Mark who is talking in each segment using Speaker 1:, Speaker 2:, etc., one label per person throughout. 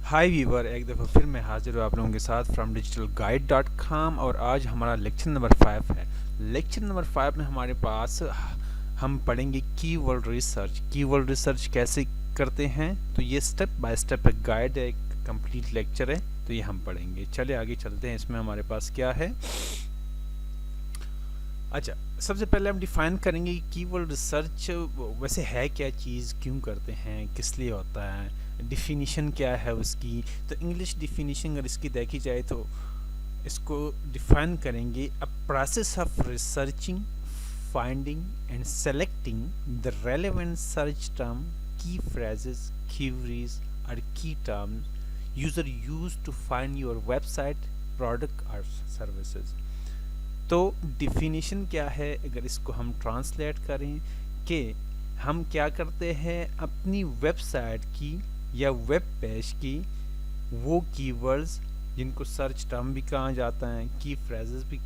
Speaker 1: हाय Weaver, एक दफ़ा फिर मैं हाजिर हूँ आप लोगों के साथ फ्रॉम digitalguide.com। और आज हमारा लेक्चर नंबर 5 है। लेक्चर नंबर 5 में हमारे पास हम पढ़ेंगे कीवर्ड रिसर्च। कीवर्ड रिसर्च कैसे करते हैं, तो ये स्टेप बाय स्टेप एक गाइड है, एक कंप्लीट लेक्चर है, तो ये हम पढ़ेंगे। चलिए आगे चलते हैं। इसमें हमारे पास क्या है। अच्छा, सबसे पहले हम डिफाइन करेंगे कि कीवर्ड रिसर्च वैसे है क्या चीज़, क्यों करते हैं, किस लिए होता है, डिफिनीशन क्या है उसकी। तो इंग्लिश डिफिनीशन अगर इसकी देखी जाए तो इसको डिफाइन करेंगे a process of researching, finding and selecting the relevant search term, key phrases, keywords और key terms user use to find your website, product और सर्विसेज। तो डिफिनीशन क्या है, अगर इसको हम ट्रांसलेट करें कि हम क्या करते हैं, अपनी वेबसाइट की या वेब पेज की वो कीवर्ड्स जिनको सर्च टर्म भी कहा जाता है, की फ्रेजेस भी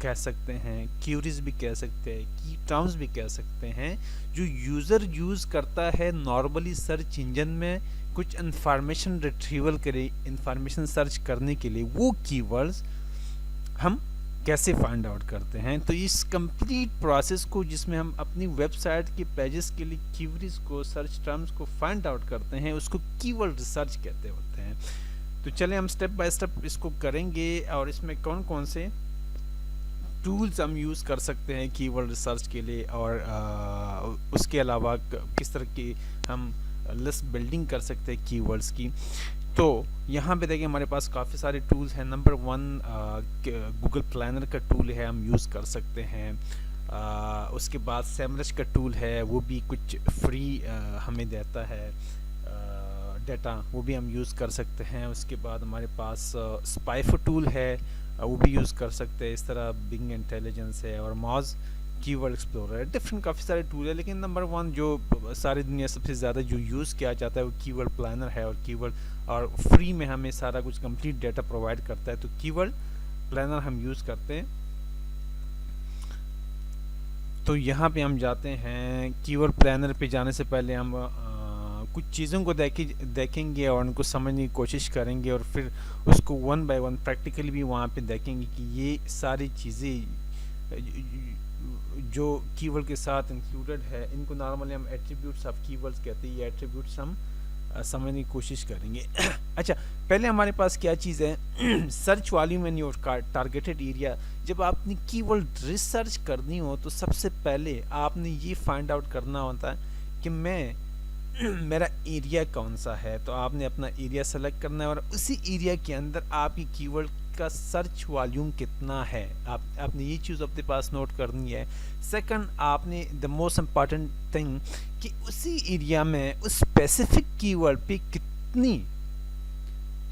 Speaker 1: कह सकते हैं, क्यूरीज भी कह सकते हैं, की टर्म्स भी कह सकते हैं, जो यूज़र यूज़ करता है नॉर्मली सर्च इंजन में कुछ इंफॉर्मेशन रिट्रीवल करे, इंफॉर्मेशन सर्च करने के लिए, वो कीवर्ड्स हम कैसे फाइंड आउट करते हैं। तो इस कंप्लीट प्रोसेस को, जिसमें हम अपनी वेबसाइट के पेजेस के लिए कीवर्ड्स को, सर्च टर्म्स को फाइंड आउट करते हैं, उसको कीवर्ड रिसर्च कहते होते हैं। तो चलें हम स्टेप बाय स्टेप इसको करेंगे और इसमें कौन कौन से टूल्स हम यूज़ कर सकते हैं कीवर्ड रिसर्च के लिए, और उसके अलावा किस तरह की हम लिस्ट बिल्डिंग कर सकते हैं कीवर्ड्स की। तो यहाँ पे देखिए हमारे पास काफ़ी सारे टूल्स हैं। नंबर 1 गूगल प्लानर का टूल है, हम यूज़ कर सकते हैं। उसके बाद सेमरश का टूल है, वो भी कुछ फ्री हमें देता है डाटा, वो भी हम यूज़ कर सकते हैं। उसके बाद हमारे पास स्पाइफर टूल है, वो भी यूज़ कर सकते हैं। इस तरह बिंग इंटेलिजेंस है और मॉज कीवर्ड एक्सप्लोरर है, डिफरेंट काफ़ी सारे टूल है। लेकिन नंबर 1 जो सारी दुनिया सबसे ज़्यादा जो यूज़ किया जाता है वो कीवर्ड प्लानर है, और कीवर्ड और फ्री में हमें सारा कुछ कंप्लीट डाटा प्रोवाइड करता है, तो कीवर्ड प्लानर हम यूज़ करते हैं। तो यहाँ पे हम जाते हैं। कीवर्ड प्लानर पे जाने से पहले हम कुछ चीज़ों को देखेंगे और उनको समझने की कोशिश करेंगे, और फिर उसको वन बाय वन प्रैक्टिकली भी वहाँ पे देखेंगे कि ये सारी चीज़ें जो कीवर्ड के साथ इंक्लूडेड है, इनको नॉर्मली हम एट्रीब्यूट्स ऑफ कीवर्ड्स कहते हैं। ये एट्रीब्यूट्स हम समझने की कोशिश करेंगे। अच्छा, पहले हमारे पास क्या चीज़ है, search volume and your targeted area. जब आपने कीवर्ड रिसर्च करनी हो तो सबसे पहले आपने ये फाइंड आउट करना होता है कि मैं मेरा एरिया कौन सा है। तो आपने अपना एरिया सेलेक्ट करना है और उसी एरिया के अंदर आपकी कीवर्ड का सर्च वॉल्यूम कितना है, आपने ये चीज़ अपने पास नोट करनी है। सेकंड, आपने द मोस्ट इम्पॉर्टेंट थिंग कि उसी एरिया में उस स्पेसिफिक कीवर्ड पे कितनी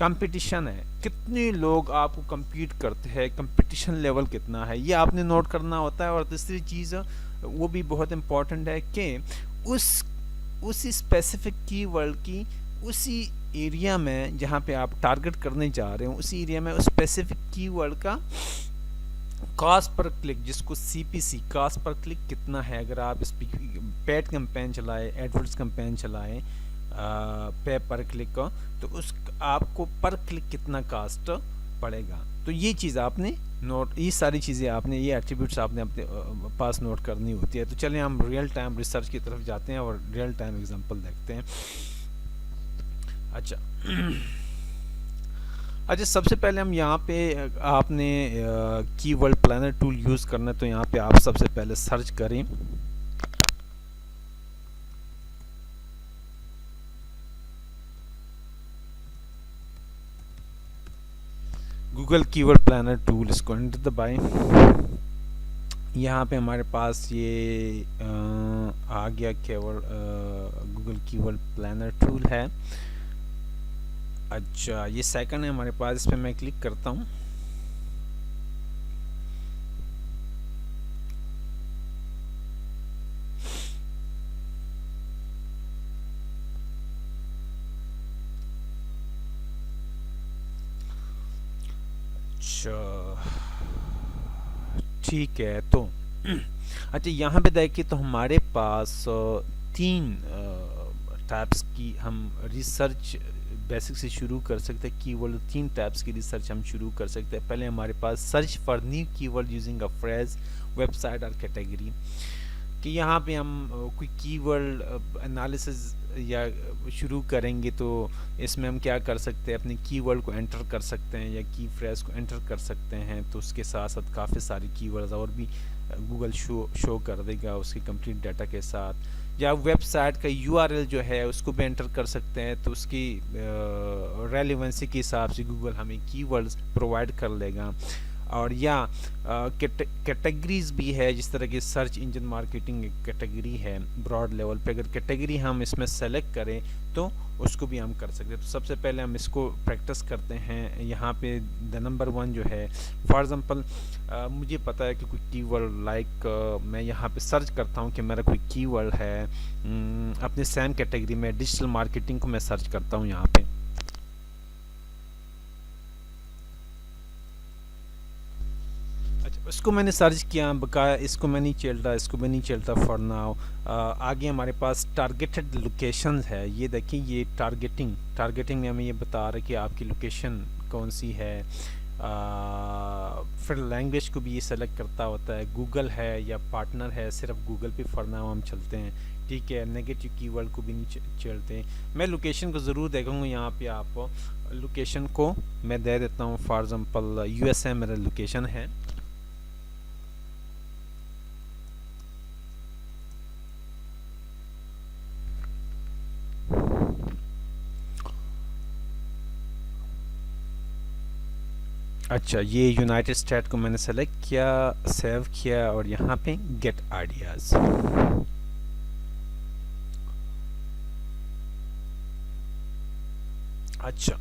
Speaker 1: कंपटीशन है, कितने लोग आपको compete करते हैं, कंपटीशन लेवल कितना है, ये आपने नोट करना होता है। और तीसरी चीज़ वो भी बहुत इम्पॉर्टेंट है कि उसी स्पेसिफिक कीवर्ड की उसी एरिया में जहाँ पे आप टारगेट करने जा रहे हो, उसी एरिया में उस स्पेसिफिक कीवर्ड का कॉस्ट पर क्लिक, जिसको CPC कॉस्ट पर क्लिक कितना है। अगर आप इस पेड कैंपेन चलाए, एडवर्ड्स कैंपेन चलाए पे पर क्लिक का, तो उस आपको पर क्लिक कितना कॉस्ट पड़ेगा। तो ये चीज़ आपने नोट, ये सारी चीज़ें आपने, ये एट्रीब्यूट्स आपने अपने पास नोट करनी होती है। तो चलिए हम रियल टाइम रिसर्च की तरफ जाते हैं और रियल टाइम एग्जांपल देखते हैं। अच्छा अच्छा, सबसे पहले हम यहाँ पे आपने कीवर्ड प्लानर टूल यूज़ करना है। तो यहाँ पे आप सबसे पहले सर्च करें गूगल कीवर्ड प्लानर टूल, इसको एंटर दबाएं। यहाँ पे हमारे पास ये आ गया keyword, Google keyword planner tool है। अच्छा, ये सेकंड है हमारे पास, इस पर मैं क्लिक करता हूँ। अच्छा ठीक है, तो अच्छा यहाँ पे देखिए, तो हमारे पास 3 टाइप्स की हम रिसर्च बेसिक से शुरू कर सकते हैं। कीवर्ड 3 टाइप्स की रिसर्च हम शुरू कर सकते हैं। पहले हमारे पास search for new keyword using a phrase, website और कैटेगरी, कि यहाँ पे हम कोई कीवर्ड एनालिसिस या शुरू करेंगे तो इसमें हम क्या कर सकते हैं, अपने कीवर्ड को एंटर कर सकते हैं या की फ्रेज को एंटर कर सकते हैं। तो उसके साथ साथ काफ़ी सारी कीवर्ड्स और भी गूगल शो कर देगा उसके कंप्लीट डाटा के साथ। या वेबसाइट का यूआरएल जो है उसको भी एंटर कर सकते हैं, तो उसकी रेलेवेंसी के हिसाब से गूगल हमें कीवर्ड्स प्रोवाइड कर लेगा। और या कैटेगरीज भी है, जिस तरह की सर्च इंजन मार्केटिंग एक कैटेगरी है ब्रॉड लेवल पे, अगर कैटेगरी हम इसमें सेलेक्ट करें तो उसको भी हम कर सकते हैं। तो सबसे पहले हम इसको प्रैक्टिस करते हैं। यहाँ पे द नंबर 1 जो है, फॉर एग्जांपल मुझे पता है कि कोई कीवर्ड लाइक मैं यहाँ पे सर्च करता हूँ कि मेरा कोई कीवर्ड है अपने सेम कैटेगरी में, डिजिटल मार्केटिंग को मैं सर्च करता हूँ यहाँ पे। इसको मैंने सर्च किया, बकाया इसको मैं नहीं चलता, इसको भी नहीं चलता फॉर नाउ। आगे हमारे पास टारगेटेड लोकेशंस है। ये देखिए, ये टारगेटिंग में हमें ये बता रहा है कि आपकी लोकेशन कौन सी है। फिर लैंग्वेज को भी ये सेलेक्ट करता होता है, गूगल है या पार्टनर है, सिर्फ गूगल पे फॉर नाउ हम चलते हैं, ठीक है। नेगेटिव कीवर्ड को भी नहीं चलते। मैं लोकेशन को ज़रूर देखूँगा, यहाँ पे आप लोकेशन को मैं दे देता हूँ। फॉर एग्जांपल यूएसए मेरा लोकेशन है। अच्छा, ये यूनाइटेड स्टेट को मैंने सेलेक्ट किया, सेव किया और यहाँ पे गेट आइडियाज़। अच्छा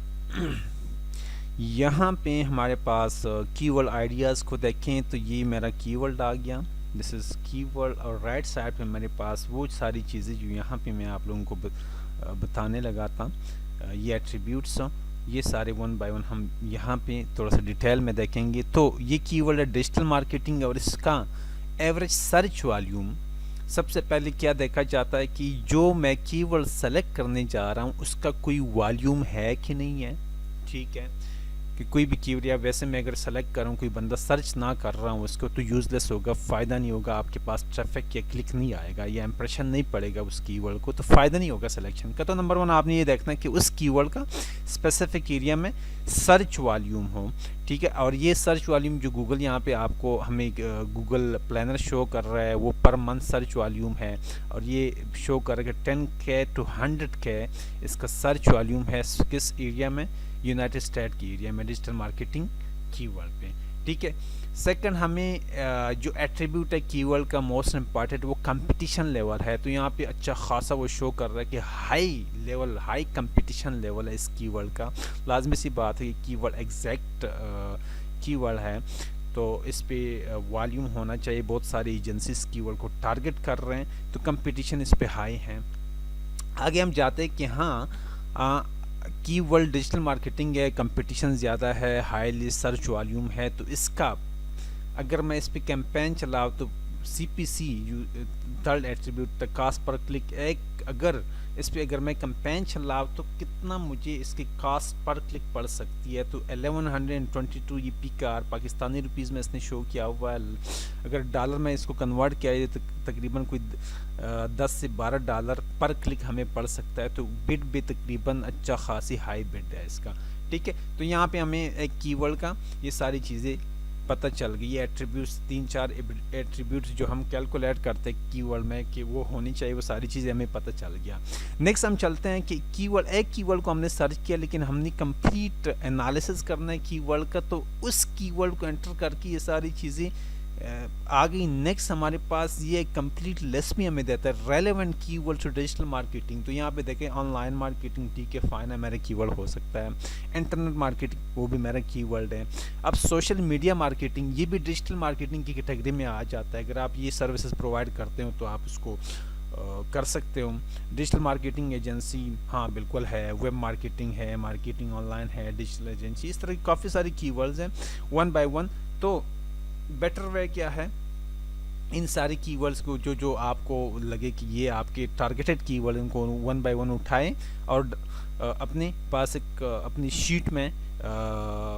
Speaker 1: यहाँ पे हमारे पास कीवर्ड आइडियाज़ को देखें तो ये मेरा कीवर्ड आ गया, दिस इज़ कीवर्ड। और राइट साइड पे मेरे पास वो सारी चीज़ें जो यहाँ पे मैं आप लोगों को बताने लगा था, ये एट्रीब्यूट्स, ये सारे 1 बाय 1 हम यहाँ पे थोड़ा सा डिटेल में देखेंगे। तो ये कीवर्ड है डिजिटल मार्केटिंग और इसका एवरेज सर्च वॉल्यूम। सबसे पहले क्या देखा जाता है कि जो मैं कीवर्ड सेलेक्ट करने जा रहा हूँ उसका कोई वॉल्यूम है कि नहीं है, ठीक है। कि कोई भी कीवर्ड, या वैसे मैं अगर सेलेक्ट करूँ, कोई बंदा सर्च ना कर रहा हूँ उसको, तो यूज़लेस होगा, फ़ायदा नहीं होगा, आपके पास ट्रैफिक या क्लिक नहीं आएगा या इंप्रेशन नहीं पड़ेगा उस कीवर्ड को, तो फ़ायदा नहीं होगा सिलेक्शन का। तो नंबर 1 आपने ये देखना है कि उस कीवर्ड का स्पेसिफिक एरिया में सर्च वॉल्यूम हो, ठीक है। और ये सर्च वॉल्यूम जो गूगल यहाँ पे आपको हमें गूगल प्लानर शो कर रहा है वो पर मंथ सर्च वॉल्यूम है, और ये शो कर रहा है कि 10K to 100K इसका सर्च वॉल्यूम है किस एरिया में, यूनाइटेड स्टेट की एरिया में, डिजिटल मार्केटिंग कीवर्ड पे, ठीक है। सेकंड, हमें जो एट्रीब्यूट है कीवर्ड का मोस्ट इम्पॉर्टेंट, वो कंपटीशन लेवल है। तो यहाँ पे अच्छा खासा वो शो कर रहा है कि हाई कंपटीशन लेवल है इस कीवर्ड का। लाजमी सी बात है कि कीवर्ड एग्जैक्ट कीवर्ड है तो इस पे वॉल्यूम होना चाहिए। बहुत सारी एजेंसीज कीवर्ड को टारगेट कर रहे हैं तो कंपटीशन इस पे हाई है। आगे हम जाते हैं कि हाँ, कीवर्ड डिजिटल मार्केटिंग है, कंपटीशन ज़्यादा है, हाईली सर्च वॉल्यूम है, तो इसका अगर मैं इस पे कैंपेन चलाऊँ तो CPC third attribute the cost पर क्लिक, एक अगर इस पे अगर मैं कैंपेन चलाऊँ तो कितना मुझे इसकी कास्ट पर क्लिक पड़ सकती है। तो 1122 ये PKR पाकिस्तानी रुपीज़ में इसने शो किया हुआ है। अगर डॉलर में इसको कन्वर्ट किया जाए तो तकरीबन कोई 10 से 12 डॉलर पर क्लिक हमें पड़ सकता है। तो बिड भी तकरीबन अच्छा खासी हाई बिड है इसका, ठीक है। तो यहाँ पे हमें एक कीवर्ड का ये सारी चीज़ें पता चल गई। ये एट्रीब्यूट्स 3-4 एट्रीब्यूट्स जो हम कैलकुलेट करते हैं कीवर्ड में कि वो होनी चाहिए, वो सारी चीज़ें हमें पता चल गया। नेक्स्ट हम चलते हैं कि एक कीवर्ड को हमने सर्च किया लेकिन हमने कंप्लीट एनालिसिस करना है कीवर्ड का, तो उस कीवर्ड को एंटर करके ये सारी चीज़ें आ गई। नेक्स्ट हमारे पास ये कंप्लीट लिस्ट भी हमें देता है relevant keyword to digital marketing. तो यहाँ पे देखें ऑनलाइन मार्केटिंग, ठीक है, फाइन है, मेरा कीवर्ड हो सकता है। इंटरनेट मार्केटिंग, वो भी मेरा कीवर्ड है। अब सोशल मीडिया मार्केटिंग, ये भी डिजिटल मार्केटिंग की कैटेगरी में आ जाता है। अगर आप ये सर्विसेज प्रोवाइड करते हो तो आप उसको कर सकते हो। डिजिटल मार्केटिंग एजेंसी, हाँ बिल्कुल है। वेब मार्केटिंग है, मार्केटिंग ऑनलाइन है, डिजिटल एजेंसी, इस तरह की काफ़ी सारी कीवर्ड्स हैं 1 बाय 1। तो बेटर वे क्या है इन सारे कीवर्ड्स को जो जो आपको लगे कि ये आपके टारगेटेड कीवर्ड, इनको वन बाय वन उठाएं और अपने पास एक अपनी शीट में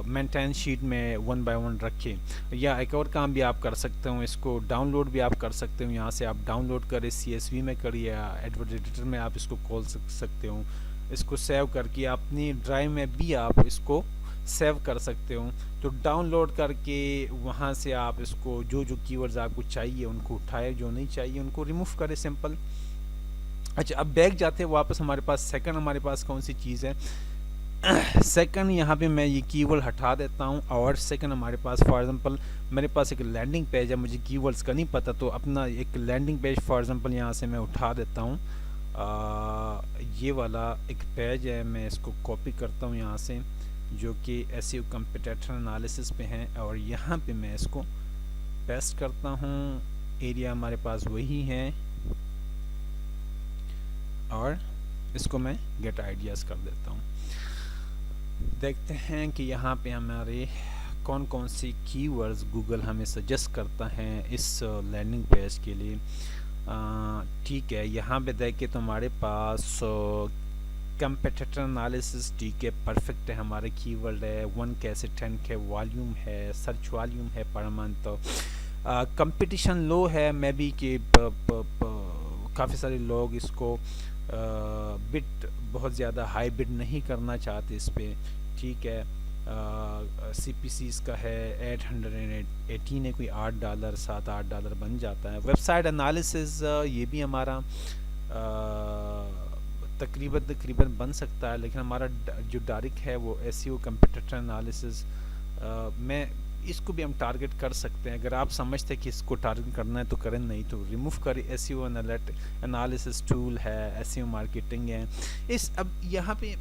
Speaker 1: मेंटेन शीट में वन बाय वन रखें। या एक और काम भी आप कर सकते हो, इसको डाउनलोड भी आप कर सकते हो। यहाँ से आप डाउनलोड करें, CSV में करिए या एडवर्ड एडिटर में आप इसको खोल सकते हो। इसको सेव करके अपनी ड्राइव में भी आप इसको सेव कर सकते हो। तो डाउनलोड करके वहाँ से आप इसको जो जो कीवर्ड्स आपको चाहिए उनको उठाए, जो नहीं चाहिए उनको रिमूव करें, सिंपल। अच्छा, अब बैक जाते हैं वापस हमारे पास। सेकंड हमारे पास कौन सी चीज़ है? सेकंड यहाँ पे मैं ये कीवर्ड हटा देता हूँ और सेकंड हमारे पास फॉर एग्जांपल मेरे पास एक लैंडिंग पेज है, मुझे कीवर्ड्स का नहीं पता, तो अपना एक लैंडिंग पेज फॉर एग्जांपल यहाँ से मैं उठा देता हूँ। ये वाला एक पेज है, मैं इसको कॉपी करता हूँ यहाँ से, जो कि एसईओ कंपटीटर एनालिसिस पे हैं, और यहाँ पे मैं इसको पेस्ट करता हूँ। एरिया हमारे पास वही है और इसको मैं गेट आइडियाज़ कर देता हूँ। देखते हैं कि यहाँ पे हमारे कौन कौन सी कीवर्ड्स गूगल हमें सजेस्ट करता है इस लैंडिंग पेज के लिए। ठीक है, यहाँ पे देखें तो हमारे पास कंपटीटर एनालिसिस, ठीक है, परफेक्ट है, हमारे कीवर्ड है 1K से 10K वॉल्यूम है, सर्च वॉल्यूम है पर मंथ। कंपटीशन लो है, मे बी कि काफ़ी सारे लोग इसको बिट बहुत ज़्यादा हाई बिट नहीं करना चाहते इस पर, ठीक है। CPC इसका है 818 है, कोई $8 $7-8 बन जाता है। वेबसाइट एनालिसिस ये भी हमारा तकरीबन बन सकता है, लेकिन हमारा जो डायरेक्ट है वो एसईओ कंपटीटर एनालिसिस में, इसको भी हम टारगेट कर सकते हैं। अगर आप समझते हैं कि इसको टारगेट करना है तो करें, नहीं तो रिमूव करें। एसईओ एनालिसिस टूल है, एसईओ मार्केटिंग है। इस अब यहाँ पे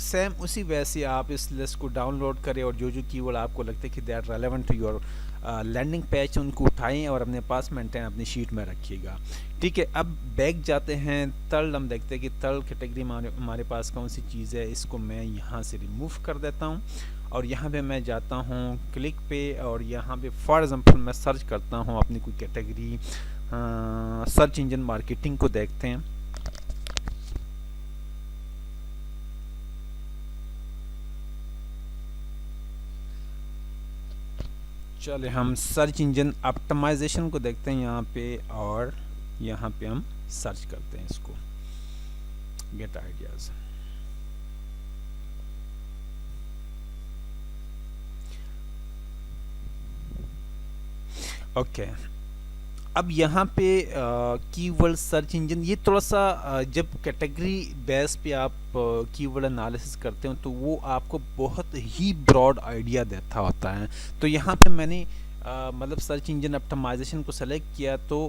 Speaker 1: सेम उसी वैसे आप इस लिस्ट को डाउनलोड करें और जो जो कीवर्ड आपको लगता है कि they are relevant to your landing page, उनको उठाएं और अपने पास मेंटेन अपनी शीट में रखिएगा, ठीक है। अब बैक जाते हैं, थर्ड हम देखते हैं कि थर्ड कैटेगरी हमारे पास कौन सी चीज़ है। इसको मैं यहाँ से रिमूव कर देता हूँ और यहाँ पे मैं जाता हूँ क्लिक पे और यहाँ पे फॉर एग्जांपल मैं सर्च करता हूँ अपनी कोई कैटेगरी, सर्च इंजन मार्केटिंग को देखते हैं। चले हम सर्च इंजन ऑप्टिमाइजेशन को देखते हैं यहाँ पे, और यहाँ पे हम सर्च करते हैं इसको, गेट आइडियाज। ओके, अब यहाँ पे कीवर्ड सर्च इंजन, ये थोड़ा सा जब कैटेगरी बेस पे आप कीवर्ड एनालिसिस करते हो तो वो आपको बहुत ही ब्रॉड आइडिया देता होता है। तो यहाँ पे मैंने मतलब सर्च इंजन ऑप्टिमाइजेशन को सेलेक्ट किया तो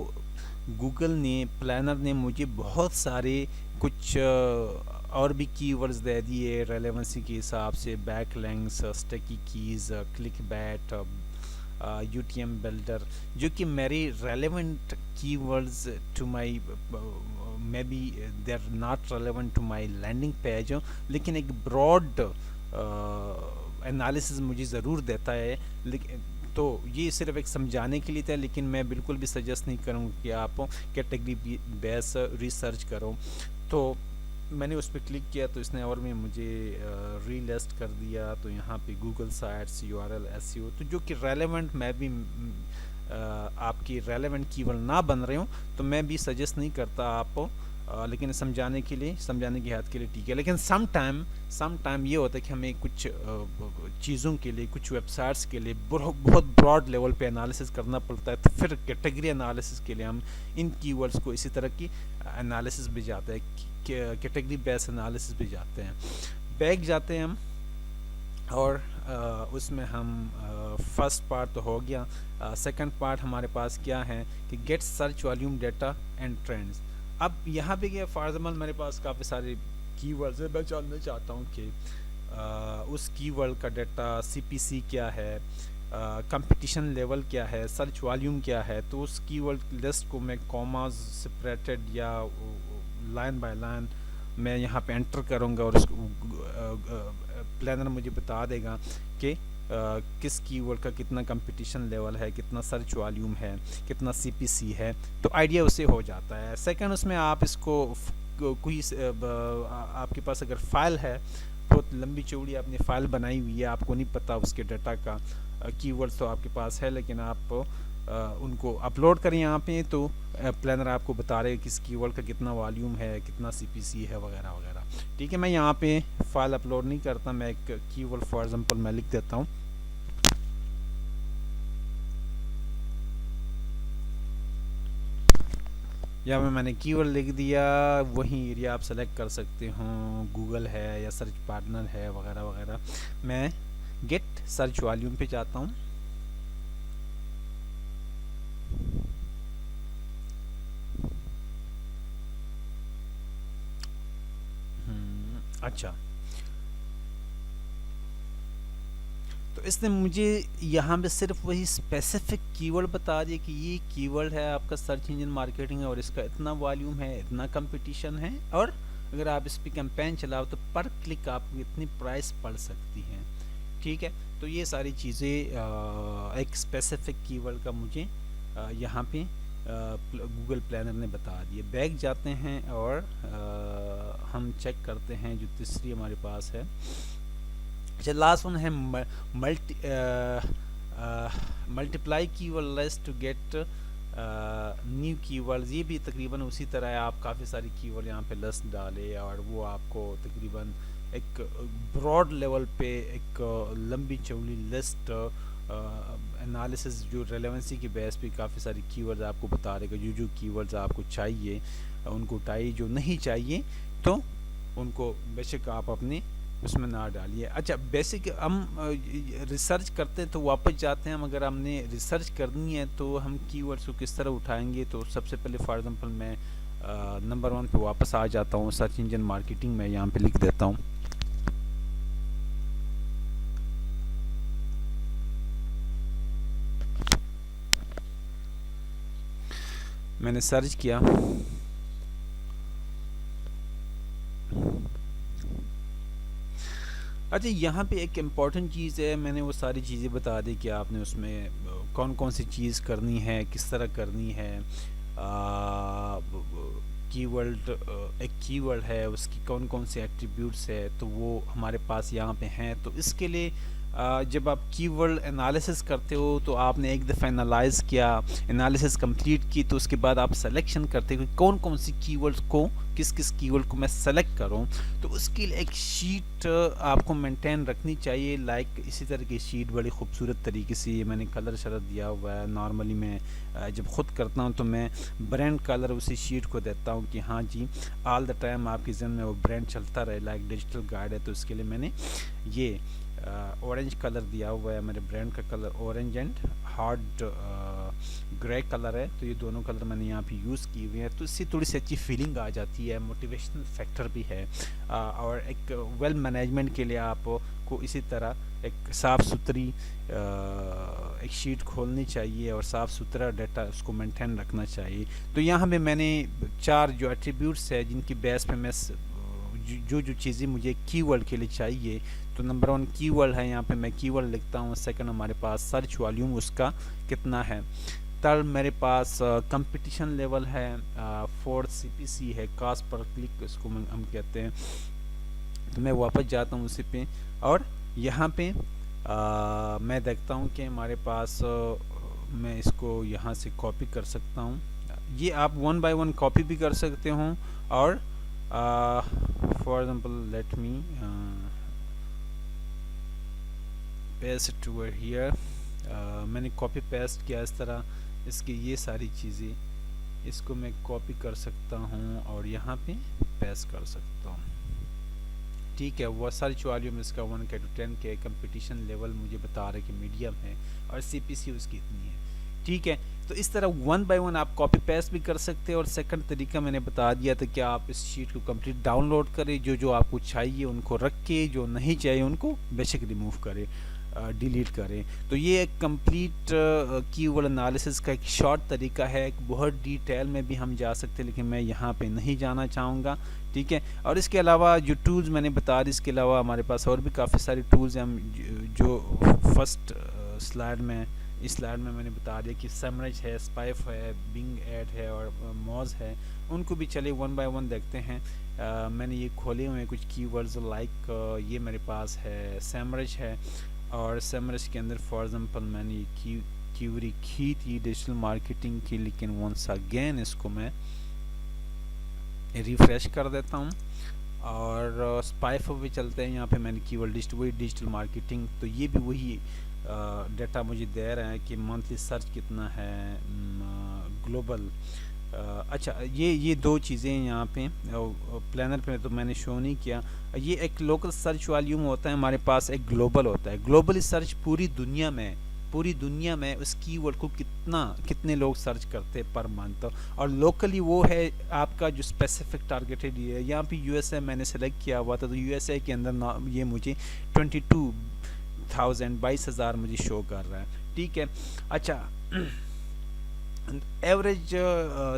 Speaker 1: गूगल ने, प्लानर ने मुझे बहुत सारे कुछ और भी कीवर्ड्स दे दिए रेलेवेंसी के हिसाब से, backlinks, sticky keys, click bait, UTM builder, जो कि मेरी relevant keywords to my, may be they are not relevant to my landing page, लेकिन एक ब्रॉड एनालिसिस मुझे ज़रूर देता है। लेकिन तो ये सिर्फ एक समझाने के लिए था, लेकिन मैं बिल्कुल भी सजेस्ट नहीं करूँगा कि आप कैटेगरी बेस रिसर्च करो। तो मैंने उस पर क्लिक किया तो इसने और में मुझे रीलिस्ट कर दिया। तो यहाँ पे गूगल साइट्स, URL, SEO, तो जो कि रेलेवेंट, मैं भी आपकी रेलेवेंट कीवर्ड ना बन रहे हो तो मैं भी सजेस्ट नहीं करता आप, लेकिन समझाने के लिए, समझाने की हद के लिए ठीक है। लेकिन सम टाइम ये होता है कि हमें कुछ चीज़ों के लिए, कुछ वेबसाइट्स के लिए बहुत ब्रॉड लेवल पे एनालिसिस करना पड़ता है, तो फिर कैटेगरी एनालिसिस के लिए हम इन कीवर्ड्स को इसी तरह की एनालिसिस भी जाते हैं, कैटेगरी बेस एनालिसिस भी जाते हैं। बैक जाते हैं हम और उसमें हम फर्स्ट पार्ट तो हो गया। सेकंड पार्ट हमारे पास क्या है कि get search volume data and trends. अब यहाँ पे क्या, फॉर एग्जाम्पल मेरे पास काफ़ी सारे कीवर्ड्स है, मैं जानना चाहता हूँ कि उस कीवर्ड का डेटा, CPC क्या है, कंपटीशन लेवल क्या है, सर्च वॉल्यूम क्या है। तो उस कीवर्ड लिस्ट को मैं कॉमास सेपरेटेड या लाइन बाय लाइन मैं यहाँ पे एंटर करूँगा और उसको प्लानर मुझे बता देगा कि किस कीवर्ड का कितना कंपटीशन लेवल है, कितना सर्च वॉल्यूम है, कितना सीपीसी है, तो आइडिया उससे हो जाता है। सेकंड, उसमें आप इसको कोई आपके पास अगर फाइल है, बहुत लंबी चौड़ी आपने फाइल बनाई हुई है, आपको नहीं पता उसके डाटा का, कीवर्ड्स तो आपके पास है लेकिन आप उनको अपलोड करें यहाँ पे, तो प्लानर आपको बता रहे किस कीवर्ड का कितना वॉल्यूम है, कितना सीपीसी है वगैरह वगैरह। ठीक है, मैं यहाँ पे फाइल अपलोड नहीं करता, मैं एक कीवर्ड फॉर एग्जांपल मैं लिख देता हूँ। या मैंने कीवर्ड लिख दिया, वही एरिया आप सेलेक्ट कर सकते हो, गूगल है या सर्च पार्टनर है वगैरह वगैरह। मैं गेट सर्च वॉल्यूम पे जाता हूँ। अच्छा, तो इसने मुझे यहाँ पे सिर्फ वही स्पेसिफिक कीवर्ड बता दिया कि ये कीवर्ड है आपका सर्च इंजन मार्केटिंग है और इसका इतना वॉल्यूम है, इतना कंपटीशन है, और अगर आप इस पर कैंपेन चलाओ तो पर क्लिक आपको इतनी प्राइस पड़ सकती है। ठीक है, तो ये सारी चीज़ें एक स्पेसिफिक कीवर्ड का मुझे यहाँ पे गूगल प्लानर ने बता दिए। बैक जाते हैं और हम चेक करते हैं जो तीसरी हमारे पास है। अच्छा, लास्ट वन है multiply keyword list to get new keywords. ये भी तकरीबन उसी तरह है, आप काफ़ी सारी कीवर्ड यहाँ पे लिस्ट डाले और वो आपको तकरीबन एक ब्रॉड लेवल पे एक लंबी चौड़ी लिस्ट एनालिसिस जो रेलेवेंसी के बेस पे काफ़ी सारी कीवर्ड्स आपको बता देगा, जो कीवर्ड्स आपको चाहिए उनको उठाइए, जो नहीं चाहिए तो उनको बेशक आप अपने उसमें ना डालिए। अच्छा, बेसिक हम रिसर्च करते हैं तो वापस जाते हैं, हम अगर हमने रिसर्च करनी है तो हम कीवर्ड्स को किस तरह उठाएंगे। तो सबसे पहले फॉर एग्जांपल मैं नंबर 1 पे वापस आ जाता हूँ, सर्च इंजन मार्केटिंग में यहाँ पे लिख देता हूँ। मैंने सर्च किया, अच्छा यहाँ पे एक इम्पॉर्टेंट चीज़ है, मैंने वो सारी चीज़ें बता दी कि आपने उसमें कौन कौन सी चीज़ करनी है, किस तरह करनी है। कीवर्ड एक कीवर्ड है, उसकी कौन कौन से एट्रीब्यूट्स है, तो वो हमारे पास यहाँ पे हैं। तो इसके लिए जब आप कीवर्ड एनालिसिस करते हो तो आपने एक दफ़ा एनालाइज किया, एनालिसिस कंप्लीट की, तो उसके बाद आप सिलेक्शन करते हो कि कौन कौन सी कीवर्ड्स को, किस किस कीवर्ड को मैं सेलेक्ट करूं। तो उसके लिए एक शीट आपको मेंटेन रखनी चाहिए। लाइक इसी तरह की शीट बड़ी खूबसूरत तरीके से मैंने कलर शलर दिया हुआ है। नॉर्मली मैं जब ख़ुद करता हूं तो मैं ब्रांड कलर उसी शीट को देता हूं कि हाँ जी ऑल द टाइम आपके ज़हन में वो ब्रांड चलता रहे। लाइक डिजिटल गाइड है तो उसके लिए मैंने ये ऑरेंज कलर दिया हुआ है। मेरे ब्रांड का colour orange and hard grey colour है, तो ये दोनों कलर मैंने यहाँ पे यूज़ किए हुए हैं। तो इससे थोड़ी सी अच्छी फीलिंग आ जाती है, मोटिवेशनल फैक्टर भी है। और एक वेल मैनेजमेंट के लिए आपको इसी तरह एक साफ़ सुथरी एक शीट खोलनी चाहिए और साफ़ सुथरा डाटा उसको मेंटेन रखना चाहिए। तो यहाँ पे मैंने 4 जो एट्रीब्यूट्स है जिनकी बेस पे मैं जो चीज़ें मुझे कीवर्ड के लिए चाहिए, तो नंबर 1 कीवर्ड है, यहाँ पे मैं कीवर्ड लिखता हूँ। सेकंड हमारे पास सर्च वॉल्यूम उसका कितना है। थर्ड मेरे पास कंपटीशन लेवल है। फोर्थ सीपीसी है, कॉस्ट पर क्लिक इसको हम कहते हैं। तो मैं वापस जाता हूँ उसी पे और यहाँ पे मैं देखता हूँ कि हमारे पास मैं इसको यहाँ से कॉपी कर सकता हूँ। ये आप 1 बाय 1 कॉपी भी कर सकते हो और for example let me paste over here. मैंने कॉपी पेस्ट किया इस तरह, इसकी ये सारी चीज़ें इसको मैं कॉपी कर सकता हूँ और यहाँ पे पेस्ट कर सकता हूँ। ठीक है, वो सर्च वॉल्यूम इसका 1K to 10K, competition level मुझे बता रहे कि मीडियम है और सीपीसी उसकी इतनी है। ठीक है, तो इस तरह 1 बाय 1 आप कॉपी पेस्ट भी कर सकते हैं। और सेकंड तरीका मैंने बता दिया था कि आप इस शीट को कंप्लीट डाउनलोड करें, जो आपको चाहिए उनको रख के, जो नहीं चाहिए उनको बेशक रिमूव करें। डिलीट करें। तो ये एक कंप्लीट कीवर्ड एनालिसिस का एक शॉर्ट तरीका है, एक बहुत डिटेल में भी हम जा सकते हैं, लेकिन मैं यहाँ पे नहीं जाना चाहूँगा, ठीक है। और इसके अलावा जो टूल्स मैंने बता दी, इसके अलावा हमारे पास और भी काफ़ी सारे टूल्स हैं, हम जो फर्स्ट स्लाइड में, इस स्लाइड में मैंने बता दिया कि समराइज है, स्पाइफ है, बिंग एड है और मॉज है। उनको भी चलिए वन बाय वन देखते हैं। मैंने ये खोले हुए हैं कुछ कीवर्ड्स, लाइक ये मेरे पास है समराइज है, और समराइज के अंदर फॉर एग्जांपल मैंने ये क्यूरी की थी डिजिटल मार्केटिंग की, लेकिन वंस अगेन इसको मैं रिफ्रेश कर देता हूँ और स्पाइफ पे चलते हैं। यहाँ पे मैंने कीवर्ड वही डिजिटल मार्केटिंग, तो ये भी वही डेटा मुझे दे रहा है कि मंथली सर्च कितना है ग्लोबल। अच्छा, ये दो चीज़ें यहाँ पे प्लानर पे तो मैंने शो नहीं किया। ये एक लोकल सर्च वॉल्यूम होता है हमारे पास, एक ग्लोबल होता है। ग्लोबल सर्च पूरी दुनिया में उस कीवर्ड को कितने लोग सर्च करते हैं पर मंथ, और लोकली वो है आपका जो स्पेसिफिक टारगेटेड है। यहाँ पे यूएसए मैंने सेलेक्ट किया हुआ था, तो यूएसए के अंदर ये मुझे 22,000 मुझे शो कर रहा है, ठीक है। अच्छा, एवरेज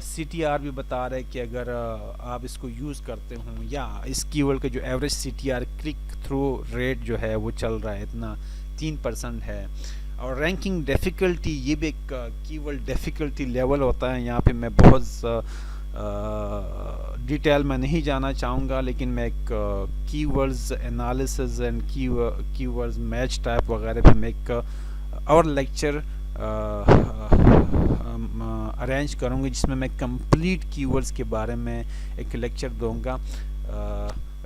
Speaker 1: CTR भी बता रहा है कि अगर आप इसको यूज़ करते हो, या इस कीवर्ड का जो average CTR click through rate जो है वो चल रहा है इतना 3% है। और रैंकिंग डिफ़िकल्टी, ये भी एक कीवर्ड डिफ़िकल्टी लेवल होता है। यहाँ पे मैं बहुत डिटेल में नहीं जाना चाहूँगा, लेकिन मैं एक keywords analysis and keywords match type वगैरह पे मैं एक और लेक्चर अरेंज करूँगी, जिसमें मैं कंप्लीट कीवर्ड्स के बारे में एक लेक्चर दूंगा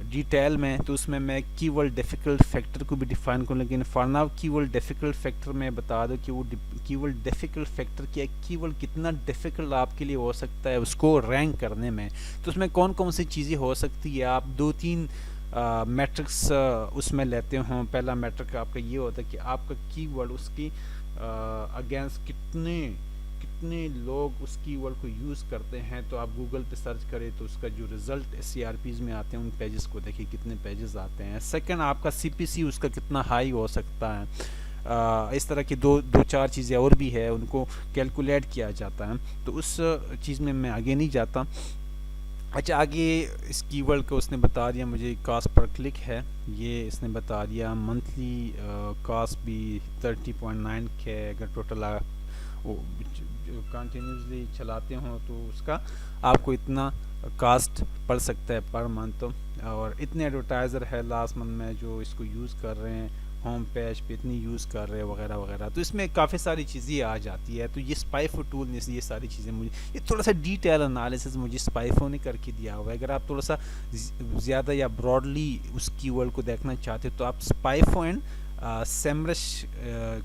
Speaker 1: डिटेल में। तो उसमें मैं कीवर्ड डिफ़िकल्ट फैक्टर को भी डिफाइन करूँ, लेकिन for now keyword difficult factor में बता दो कि वो कीवर्ड डिफ़िकल्ट फैक्टर क्या, कीवर्ड कितना डिफ़िकल्ट आपके लिए हो सकता है उसको रैंक करने में। तो उसमें कौन कौन सी चीज़ें हो सकती है, आप 2-3 मैट्रिक्स उसमें लेते हो। पहला मैट्रिक आपका ये होता है कि आपका कीवर्ड उसकी अगेंस्ट कितने लोग उस कीवर्ड को यूज़ करते हैं। तो आप गूगल पे सर्च करें तो उसका जो रिज़ल्ट CRPs में आते हैं, उन पेजेस को देखिए कितने पेजेस आते हैं। सेकंड, आपका CPC उसका कितना हाई हो सकता है। इस तरह की दो चार चीज़ें और भी है, उनको कैलकुलेट किया जाता है। तो उस चीज़ में मैं आगे नहीं जाता। अच्छा, आगे इस कीवर्ड को उसने बता दिया मुझे कॉस्ट पर क्लिक है, ये इसने बता दिया। मंथली कॉस्ट भी 30.9 के, अगर टोटल वो कंटिन्यूसली चलाते हो तो उसका आपको इतना कास्ट पड़ सकता है पर मंथ। और इतने एडवर्टाइज़र है लास्ट मंथ में जो इसको यूज़ कर रहे हैं, होम पेज पे इतनी यूज़ कर रहे हैं वगैरह वगैरह। तो इसमें काफ़ी सारी चीज़ें आ जाती है। तो ये स्पाइफो टूल ने ये सारी चीज़ें मुझे, ये थोड़ा सा डिटेल एनालिसिस मुझे स्पाइफो ने करके दिया हुआ है। अगर आप थोड़ा सा ज़्यादा या ब्रॉडली उस कीवर्ड को देखना चाहते हो तो आप स्पाइफो एंड सेमरश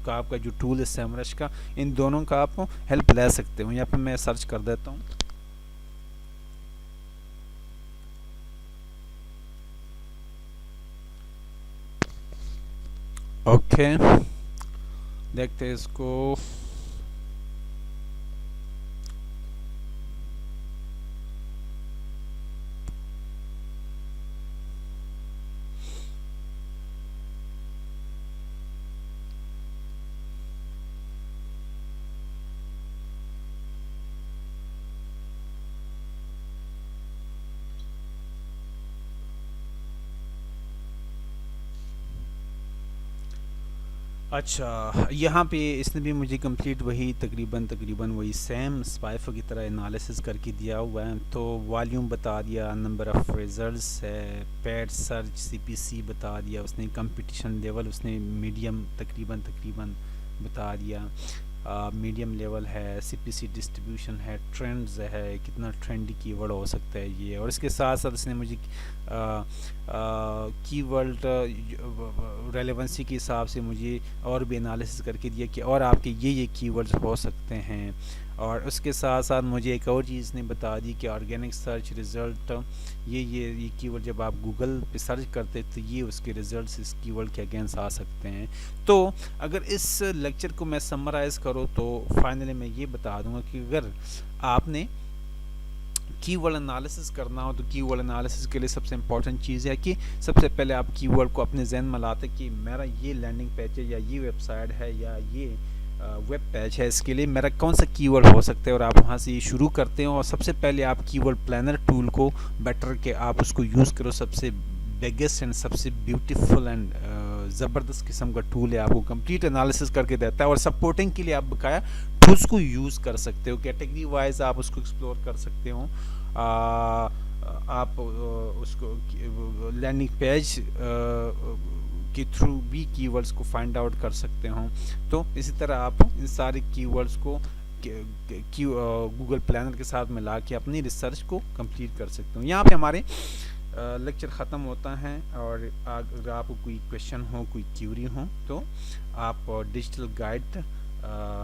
Speaker 1: का आपका जो टूल है सेमरश का, इन दोनों का आप हेल्प ले सकते हो। यहाँ पे मैं सर्च कर देता हूँ। ओके, देखते हैं इसको। अच्छा, यहाँ पे इसने भी मुझे कंप्लीट वही तकरीबन वही सेम स्पाइफो की तरह एनालिसिस करके दिया हुआ है। तो वॉल्यूम बता दिया, नंबर ऑफ़ रिजल्ट्स है, पेड सर्च CPC बता दिया उसने, कंपटीशन लेवल उसने मीडियम तकरीबन बता दिया, मीडियम लेवल है, CPC डिस्ट्रीब्यूशन है, ट्रेंड्स है, कितना ट्रेंडी कीवर्ड हो सकता है ये। और इसके साथ साथ इसने मुझे कीवर्ड रेलेवेंसी के हिसाब से मुझे और भी एनालिसिस करके दिया कि और आपके ये कीवर्ड्स हो सकते हैं। और उसके साथ साथ मुझे एक और चीज़ ने बता दी कि ऑर्गेनिक सर्च रिज़ल्ट, ये कीवर्ड जब आप गूगल पे सर्च करते तो ये उसके रिज़ल्ट्स इस कीवर्ड के अगेंस्ट आ सकते हैं। तो अगर इस लेक्चर को मैं समराइज़ करूँ तो फाइनली मैं ये बता दूंगा कि अगर आपने कीवर्ड एनालिसिस करना हो तो कीवर्ड एनालिसिस के लिए सबसे इम्पॉर्टेंट चीज़ है कि सबसे पहले आप कीवर्ड को अपने जहन में लाते कि मेरा ये लैंडिंग पेज है या ये वेबसाइट है या ये वेब पेज है, इसके लिए मेरा कौन सा कीवर्ड हो सकता है, और आप वहाँ से ये शुरू करते हो। और सबसे पहले आप कीवर्ड प्लानर टूल को बेटर के आप उसको यूज़ करो। सबसे बिगेस्ट एंड सबसे ब्यूटीफुल एंड ज़बरदस्त किस्म का टूल है, आपको कंप्लीट एनालिसिस करके देता है। और सपोर्टिंग के लिए आप बकाया टूल्स को यूज़ कर सकते हो, कैटेगरी वाइज आप उसको एक्सप्लोर कर सकते हो। आप उसको लैंडिंग पेज के थ्रू भी कीवर्ड्स को फाइंड आउट कर सकते हो। तो इसी तरह आप इन सारे कीवर्ड्स को गूगल प्लानर के साथ मिला के अपनी रिसर्च को कंप्लीट कर सकते हो। यहाँ पे हमारे लेक्चर ख़त्म होता है, और अगर आपको कोई क्वेश्चन हो, कोई क्यूरी हो, तो आप डिजिटल गाइड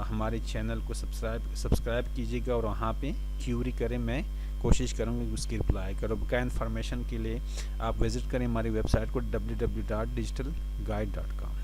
Speaker 1: हमारे चैनल को सब्सक्राइब कीजिएगा और वहाँ पे क्यूरी करें। मैं कोशिश करूँगा कि उसकी रिप्लाई करो। बकाया इन्फॉर्मेशन के लिए आप विज़िट करें हमारी वेबसाइट को www.digitalguide.com।